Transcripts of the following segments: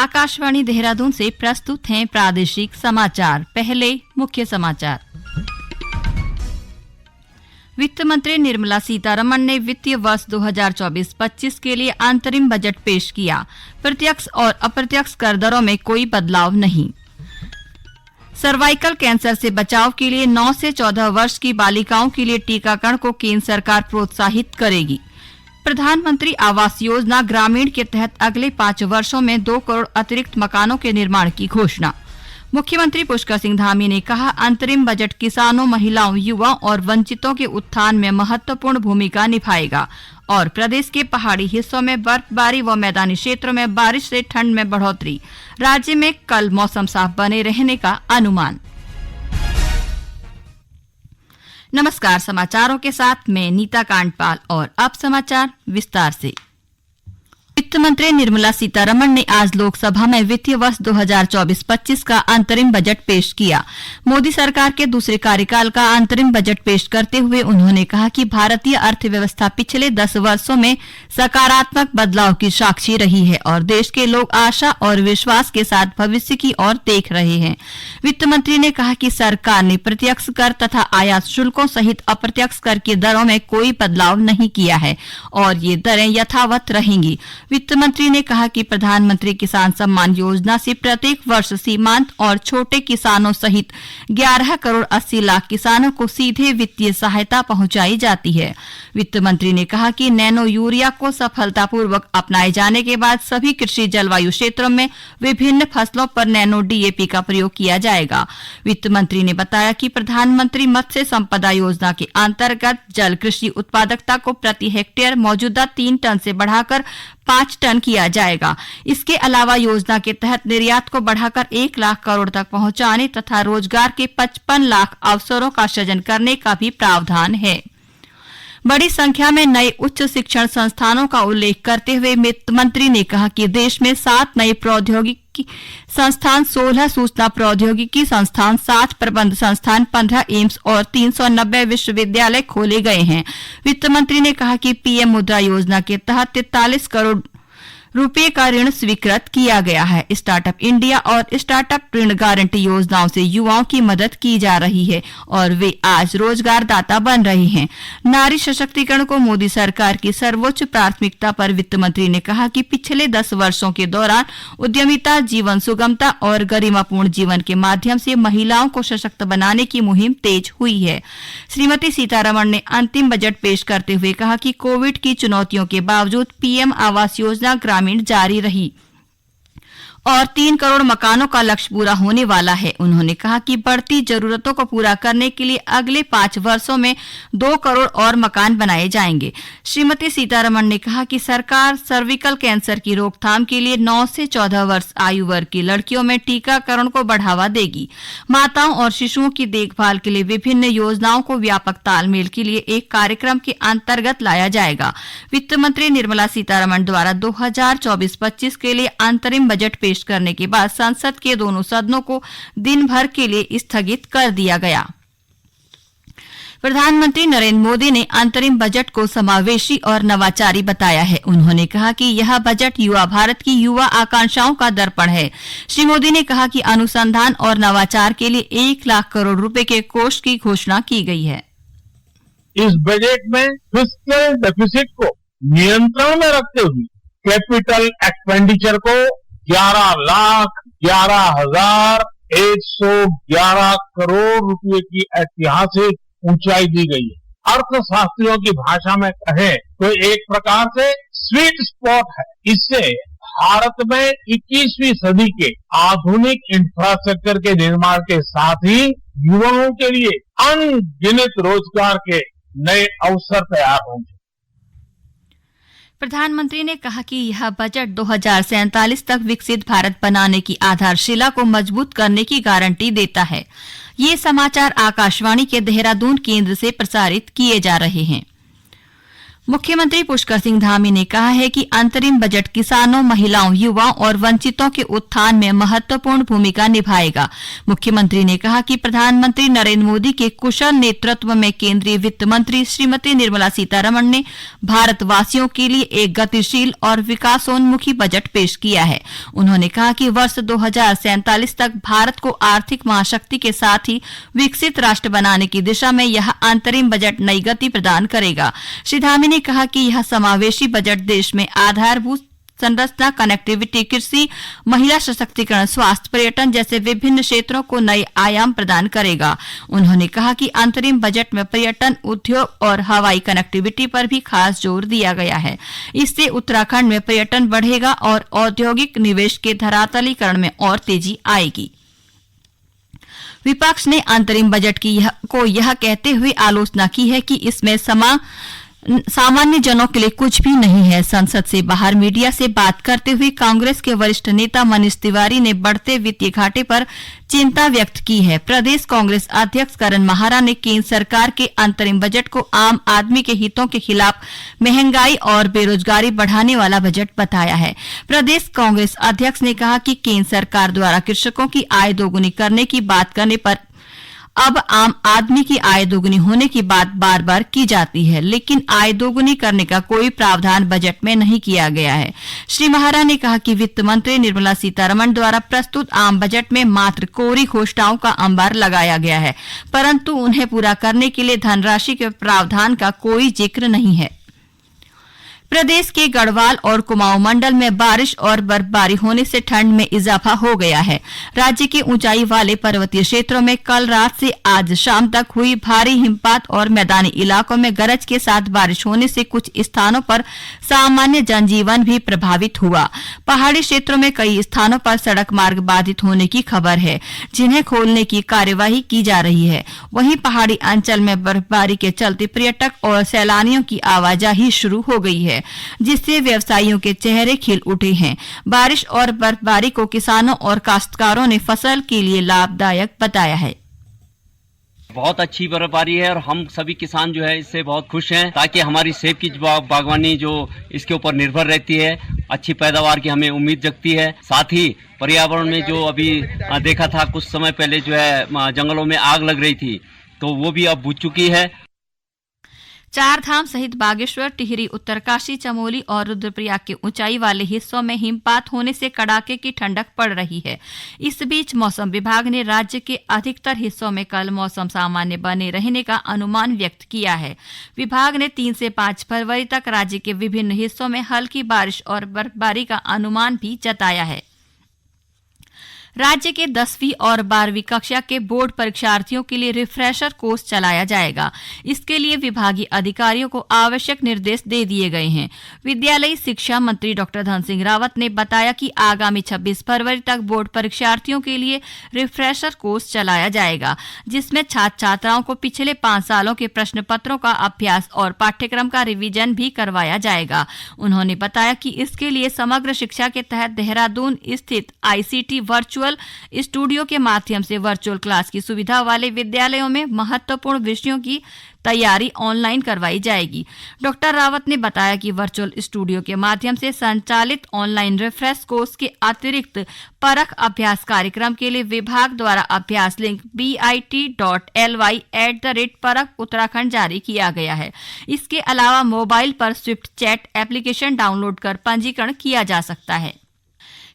आकाशवाणी देहरादून से प्रस्तुत हैं प्रादेशिक समाचार। पहले मुख्य समाचार। वित्त मंत्री निर्मला सीतारमण ने वित्तीय वर्ष 2024-25 के लिए अंतरिम बजट पेश किया। प्रत्यक्ष और अप्रत्यक्ष कर दरों में कोई बदलाव नहीं। सर्वाइकल कैंसर से बचाव के लिए 9 से 14 वर्ष की बालिकाओं के लिए टीकाकरण को केंद्र सरकार प्रोत्साहित करेगी। प्रधानमंत्री आवास योजना ग्रामीण के तहत अगले 5 वर्षों में 2 करोड़ अतिरिक्त मकानों के निर्माण की घोषणा। मुख्यमंत्री पुष्कर सिंह धामी ने कहा, अंतरिम बजट किसानों, महिलाओं, युवाओं और वंचितों के उत्थान में महत्वपूर्ण भूमिका निभाएगा और प्रदेश के पहाड़ी हिस्सों में बर्फबारी व मैदानी क्षेत्रों में बारिश से ठंड में बढ़ोतरी। राज्य में कल मौसम साफ बने रहने का अनुमान। नमस्कार, समाचारों के साथ मैं नीता कांडपाल और अब समाचार विस्तार से। वित्त मंत्री निर्मला सीतारमण ने आज लोकसभा में वित्तीय वर्ष 2024-25 का अंतरिम बजट पेश किया। मोदी सरकार के दूसरे कार्यकाल का अंतरिम बजट पेश करते हुए उन्होंने कहा कि भारतीय अर्थव्यवस्था पिछले 10 वर्षों में सकारात्मक बदलाव की साक्षी रही है और देश के लोग आशा और विश्वास के साथ भविष्य की ओर देख रहे हैं। वित्त मंत्री ने कहा कि सरकार ने प्रत्यक्ष कर तथा आयात शुल्कों सहित अप्रत्यक्ष कर की दरों में कोई बदलाव नहीं किया है और ये दरें यथावत रहेंगी। वित्त मंत्री ने कहा कि प्रधानमंत्री किसान सम्मान योजना से प्रत्येक वर्ष सीमांत और छोटे किसानों सहित 11 करोड़ 80 लाख किसानों को सीधे वित्तीय सहायता पहुंचाई जाती है। वित्त मंत्री ने कहा कि नैनो यूरिया को सफलतापूर्वक अपनाए जाने के बाद सभी कृषि जलवायु क्षेत्रों में विभिन्न फसलों पर नैनो डीएपी का प्रयोग किया जाएगा। वित्त मंत्री ने बताया कि प्रधानमंत्री मत्स्य संपदा योजना के अंतर्गत जल कृषि उत्पादकता को प्रति हेक्टेयर मौजूदा 3 टन से बढ़ाकर 5 टन किया जाएगा। इसके अलावा योजना के तहत निर्यात को बढ़ाकर 1 लाख करोड़ तक पहुंचाने तथा रोजगार के 55 लाख अवसरों का सृजन करने का भी प्रावधान है। बड़ी संख्या में नए उच्च शिक्षण संस्थानों का उल्लेख करते हुए वित्त मंत्री ने कहा कि देश में 7 नए प्रौद्योगिकी संस्थान, 16 सूचना प्रौद्योगिकी संस्थान, 7 प्रबंध संस्थान, 15 एम्स और 390 विश्वविद्यालय खोले गए हैं। वित्त मंत्री ने कहा कि पीएम मुद्रा योजना के तहत 43 करोड़ रुपए का ऋण स्वीकृत किया गया है। स्टार्टअप इंडिया और स्टार्टअप ऋण गारंटी योजनाओं से युवाओं की मदद की जा रही है और वे आज रोजगार दाता बन रहे हैं। नारी सशक्तिकरण को मोदी सरकार की सर्वोच्च प्राथमिकता पर वित्त मंत्री ने कहा कि पिछले 10 वर्षों के दौरान उद्यमिता, जीवन सुगमता और गरिमापूर्ण जीवन के माध्यम से महिलाओं को सशक्त बनाने की मुहिम तेज हुई है। श्रीमती सीतारमण ने अंतिम बजट पेश करते हुए कहा कि कोविड की चुनौतियों के बावजूद पीएम आवास योजना ग्रामीण जारी रही और 3 करोड़ मकानों का लक्ष्य पूरा होने वाला है। उन्होंने कहा कि बढ़ती जरूरतों को पूरा करने के लिए अगले 5 वर्षों में 2 करोड़ और मकान बनाए जाएंगे। श्रीमती सीतारमण ने कहा कि सरकार सर्विकल कैंसर की रोकथाम के लिए 9 से 14 वर्ष आयु वर्ग की लड़कियों में टीकाकरण को बढ़ावा देगी। माताओं और शिशुओं की देखभाल के लिए विभिन्न योजनाओं को व्यापक तालमेल के लिए एक कार्यक्रम के अंतर्गत लाया जाएगा। वित्त मंत्री निर्मला सीतारमण द्वारा 2024-25 के लिए अंतरिम बजट पेश करने के बाद संसद के दोनों सदनों को दिन भर के लिए स्थगित कर दिया गया। प्रधानमंत्री नरेंद्र मोदी ने अंतरिम बजट को समावेशी और नवाचारी बताया है। उन्होंने कहा कि यह बजट युवा भारत की युवा आकांक्षाओं का दर्पण है। श्री मोदी ने कहा कि अनुसंधान और नवाचार के लिए 1 लाख करोड़ रुपए के कोष की घोषणा की गई है। इस बजट में फिस्कल डेफिसिट को नियंत्रण में रखते हुए कैपिटल एक्सपेंडिचर को 11,11,111 करोड़ रुपए की ऐतिहासिक ऊंचाई दी गई है। अर्थशास्त्रियों की भाषा में कहें तो एक प्रकार से स्वीट स्पॉट है। इससे भारत में 21वीं सदी के आधुनिक इंफ्रास्ट्रक्चर के निर्माण के साथ ही युवाओं के लिए अनगिनत रोजगार के नए अवसर तैयार होंगे। प्रधानमंत्री ने कहा कि यह बजट 2047 तक विकसित भारत बनाने की आधारशिला को मजबूत करने की गारंटी देता है। ये समाचार आकाशवाणी के देहरादून केंद्र से प्रसारित किए जा रहे हैं। मुख्यमंत्री पुष्कर सिंह धामी ने कहा है कि अंतरिम बजट किसानों, महिलाओं, युवाओं और वंचितों के उत्थान में महत्वपूर्ण भूमिका निभाएगा। मुख्यमंत्री ने कहा कि प्रधानमंत्री नरेंद्र मोदी के कुशल नेतृत्व में केंद्रीय वित्त मंत्री श्रीमती निर्मला सीतारमण ने भारतवासियों के लिए एक गतिशील और विकासोन्मुखी बजट पेश किया है। उन्होंने कहा कि वर्ष 2047 तक भारत को आर्थिक महाशक्ति के साथ ही विकसित राष्ट्र बनाने की दिशा में यह अंतरिम बजट नई गति प्रदान करेगा। श्री धामी ने कहा कि यह समावेशी बजट देश में आधारभूत संरचना, कनेक्टिविटी, कृषि, महिला सशक्तिकरण, स्वास्थ्य, पर्यटन जैसे विभिन्न क्षेत्रों को नए आयाम प्रदान करेगा। उन्होंने कहा कि अंतरिम बजट में पर्यटन, उद्योग और हवाई कनेक्टिविटी पर भी खास जोर दिया गया है। इससे उत्तराखंड में पर्यटन बढ़ेगा और औद्योगिक निवेश के धरातलीकरण में और तेजी आएगी। विपक्ष ने अंतरिम बजट की यह कहते हुए आलोचना की है कि इसमें सामान्य जनों के लिए कुछ भी नहीं है। संसद से बाहर मीडिया से बात करते हुए कांग्रेस के वरिष्ठ नेता मनीष तिवारी ने बढ़ते वित्तीय घाटे पर चिंता व्यक्त की है। प्रदेश कांग्रेस अध्यक्ष करण माहारा ने केंद्र सरकार के अंतरिम बजट को आम आदमी के हितों के खिलाफ महंगाई और बेरोजगारी बढ़ाने वाला बजट बताया है। प्रदेश कांग्रेस अध्यक्ष ने कहा कि केंद्र सरकार द्वारा कृषकों की आय दोगुनी करने की बात करने पर अब आम आदमी की आय दोगुनी होने की बात बार बार की जाती है, लेकिन आय दोगुनी करने का कोई प्रावधान बजट में नहीं किया गया है। श्री माहारा ने कहा कि वित्त मंत्री निर्मला सीतारमण द्वारा प्रस्तुत आम बजट में मात्र कोरी घोषणाओं का अंबार लगाया गया है, परंतु उन्हें पूरा करने के लिए धनराशि के प्रावधान का कोई जिक्र नहीं है। प्रदेश के गढ़वाल और कुमाऊं मंडल में बारिश और बर्फबारी होने से ठंड में इजाफा हो गया है। राज्य के ऊंचाई वाले पर्वतीय क्षेत्रों में कल रात से आज शाम तक हुई भारी हिमपात और मैदानी इलाकों में गरज के साथ बारिश होने से कुछ स्थानों पर सामान्य जनजीवन भी प्रभावित हुआ। पहाड़ी क्षेत्रों में कई स्थानों पर सड़क मार्ग बाधित होने की खबर है, जिन्हें खोलने की कार्यवाही की जा रही है। वहीं पहाड़ी अंचल में बर्फबारी के चलते पर्यटक और सैलानियों की आवाजाही शुरू हो गई है, जिससे व्यवसायियों के चेहरे खिल उठे हैं। बारिश और बर्फबारी को किसानों और काश्तकारों ने फसल के लिए लाभदायक बताया है। बहुत अच्छी बर्फबारी है और हम सभी किसान जो है इससे बहुत खुश हैं, ताकि हमारी सेब की बागवानी जो इसके ऊपर निर्भर रहती है, अच्छी पैदावार की हमें उम्मीद जगती है। साथ ही पर्यावरण में जो अभी देखा था कुछ समय पहले जो है जंगलों में आग लग रही थी, तो वो भी अब बुझ चुकी है। चारधाम सहित बागेश्वर, टिहरी, उत्तरकाशी, चमोली और रुद्रप्रयाग के ऊंचाई वाले हिस्सों में हिमपात होने से कड़ाके की ठंडक पड़ रही है। इस बीच मौसम विभाग ने राज्य के अधिकतर हिस्सों में कल मौसम सामान्य बने रहने का अनुमान व्यक्त किया है। विभाग ने 3 से 5 फरवरी तक राज्य के विभिन्न हिस्सों में हल्की बारिश और बर्फबारी का अनुमान भी जताया है। राज्य के 10वीं और 12वीं कक्षा के बोर्ड परीक्षार्थियों के लिए रिफ्रेशर कोर्स चलाया जाएगा। इसके लिए विभागीय अधिकारियों को आवश्यक निर्देश दे दिए गए हैं। विद्यालयी शिक्षा मंत्री डॉक्टर धन सिंह रावत ने बताया कि आगामी 26 फरवरी तक बोर्ड परीक्षार्थियों के लिए रिफ्रेशर कोर्स चलाया जाएगा, जिसमें छात्र छात्राओं को पिछले 5 सालों के प्रश्न पत्रों का अभ्यास और पाठ्यक्रम का रिवीजन भी करवाया जाएगा। उन्होंने बताया कि इसके लिए समग्र शिक्षा के तहत देहरादून स्थित ICT वर्चुअल स्टूडियो के माध्यम से वर्चुअल क्लास की सुविधा वाले विद्यालयों में महत्वपूर्ण विषयों की तैयारी ऑनलाइन करवाई जाएगी। डॉक्टर रावत ने बताया कि वर्चुअल स्टूडियो के माध्यम से संचालित ऑनलाइन रिफ्रेश कोर्स के अतिरिक्त परख अभ्यास कार्यक्रम के लिए विभाग द्वारा अभ्यास लिंक bit.ly/परख उत्तराखंड जारी किया गया है। इसके अलावा मोबाइल पर स्विफ्ट चैट एप्लीकेशन डाउनलोड कर पंजीकरण किया जा सकता है।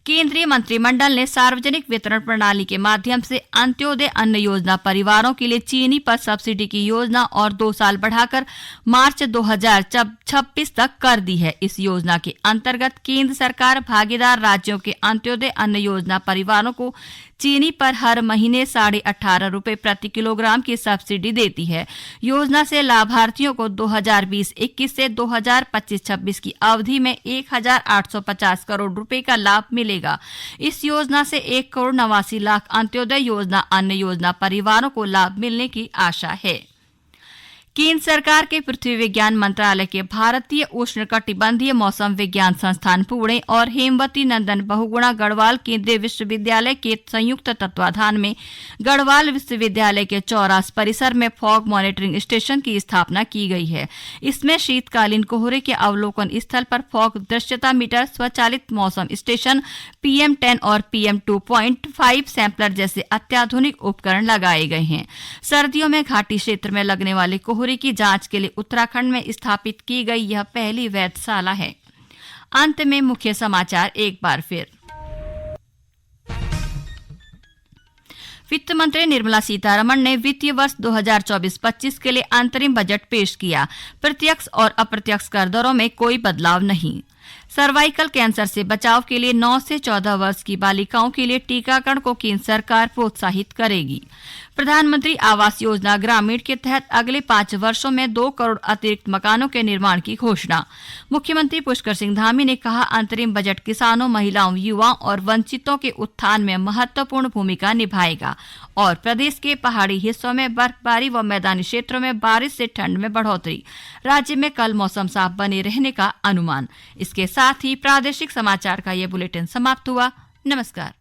केंद्रीय मंत्रिमंडल ने सार्वजनिक वितरण प्रणाली के माध्यम से अंत्योदय अन्न योजना परिवारों के लिए चीनी पर सब्सिडी की योजना और 2 साल बढ़ाकर मार्च 2026 तक कर दी है। इस योजना के अंतर्गत केंद्र सरकार भागीदार राज्यों के अंत्योदय अन्न योजना परिवारों को चीनी पर हर महीने 18.5 रुपए प्रति किलोग्राम की सब्सिडी देती है। योजना से लाभार्थियों को 2020-21 से 2025-26 की अवधि में 1,850 करोड़ रुपए का लाभ मिलेगा। इस योजना से 1,89,00,000 अंत्योदय योजना अन्न योजना परिवारों को लाभ मिलने की आशा है। केंद्र सरकार के पृथ्वी विज्ञान मंत्रालय के भारतीय उष्णकटिबंधीय मौसम विज्ञान संस्थान पुणे और हेमवती नंदन बहुगुणा गढ़वाल केंद्रीय विश्वविद्यालय के संयुक्त तत्वाधान में गढ़वाल विश्वविद्यालय के चौरास परिसर में फॉग मॉनिटरिंग स्टेशन की स्थापना की गई है। इसमें शीतकालीन कोहरे के अवलोकन स्थल पर फॉग दृश्यता मीटर, स्वचालित मौसम स्टेशन, PM10 और PM2.5 सैंपलर जैसे अत्याधुनिक उपकरण लगाए गए हैं। सर्दियों में घाटी क्षेत्र में लगने वाले कोहरे की जांच के लिए उत्तराखंड में स्थापित की गई यह पहली वेधशाला है। अंत में मुख्य समाचार एक बार फिर। वित्त मंत्री निर्मला सीतारमण ने वित्तीय वर्ष 2024-25 के लिए अंतरिम बजट पेश किया। प्रत्यक्ष और अप्रत्यक्ष कर दरों में कोई बदलाव नहीं। सर्वाइकल कैंसर से बचाव के लिए 9 से 14 वर्ष की बालिकाओं के लिए टीकाकरण को केंद्र सरकार प्रोत्साहित करेगी। प्रधानमंत्री आवास योजना ग्रामीण के तहत अगले 5 वर्षों में 2 करोड़ अतिरिक्त मकानों के निर्माण की घोषणा। मुख्यमंत्री पुष्कर सिंह धामी ने कहा, अंतरिम बजट किसानों, महिलाओं, युवाओं और वंचितों के उत्थान में महत्वपूर्ण भूमिका निभाएगा। और प्रदेश के पहाड़ी हिस्सों में बर्फबारी व मैदानी क्षेत्रों में बारिश से ठंड में बढ़ोतरी। राज्य में कल मौसम साफ बने रहने का अनुमान। इसके साथ ही प्रादेशिक समाचार का ये बुलेटिन समाप्त हुआ। नमस्कार।